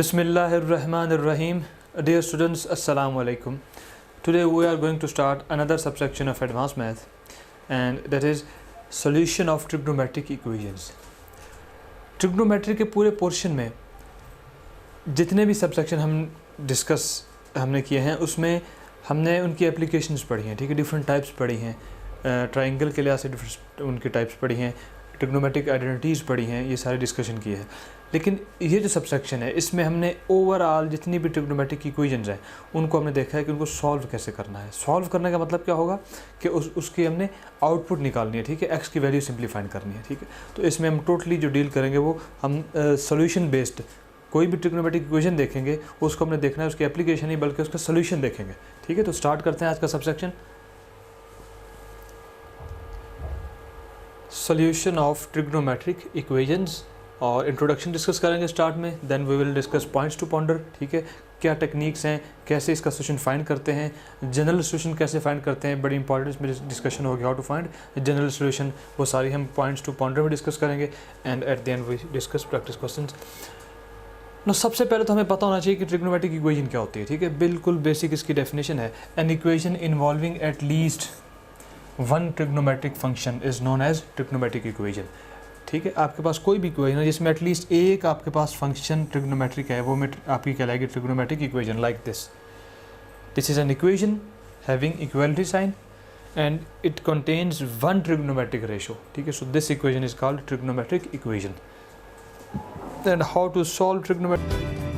Bismillahirrahmanirrahim. Dear students, Assalamu alaikum. Today we are going to start another subsection of advanced math, and that is solution of trigonometric equations. Trigonometry के पूरे portion में जितने भी subsection हमने किए हैं उसमें हमने उनकी एप्लीकेशंस पढ़ी हैं, ठीक है, डिफरेंट टाइप्स पढ़ी हैं, ट्राइंगल के लिहाज से डिफरेंट उनके टाइप्स पढ़ी हैं, ट्रिग्नोमेट्रिक आइडेंटिटीज़ पढ़ी हैं, ये सारे डिस्कशन किए हैं। लेकिन ये जो सबसेक्शन है इसमें हमने ओवरऑल जितनी भी ट्रिग्नोमेट्रिक इक्वेशंस हैं उनको हमने देखा है कि उनको सॉल्व कैसे करना है। सॉल्व करने का मतलब क्या होगा कि उसकी हमने आउटपुट निकालनी है, ठीक है, एक्स की वैल्यू सिंप्लीफाइन करनी है, ठीक है। तो इसमें हम टोटली जो डील करेंगे वो हम सोल्यूशन बेस्ड कोई भी ट्रिग्नोमेट्रिक इक्वेशन देखेंगे उसको हमने देखना है उसकी एप्लीकेशन नहीं बल्कि उसका सोल्यूशन देखेंगे, ठीक है। तो स्टार्ट करते हैं आज का subsection, solution of trigonometric equations, और इंट्रोडक्शन डिस्कस करेंगे स्टार्ट में, then we will discuss points to ponder, ठीक है, क्या टेक्निक्स हैं, कैसे इसका सोल्यूशन फाइंड करते हैं, जनरल सोल्यूशन कैसे फाइंड करते हैं, बड़ी इंपॉर्टेंट इसमें डिस्कशन होगी, how to find general solution, वो सारी हम पॉइंट्स टू पॉन्डर में डिस्कस करेंगे, and at the end we discuss practice questions. Now सबसे पहले तो हमें पता होना चाहिए कि ट्रिग्नोमेट्रिक इक्वेशन क्या होती है, ठीक है, बिल्कुल बेसिक इसकी डेफिनेशन है, an equation involving at least one trigonometric function is known as trigonometric equation, ठीक है। आपके पास कोई भी इक्वेशन है जिसमें एटलीस्ट एक आपके पास फंक्शन ट्रिग्नोमेट्रिक है वो में आपकी कहलाएगी trigonometric equation, like this is an equation having equality sign and it contains one trigonometric ratio, ठीक है। So this equation is called trigonometric equation. And how to solve trigonometric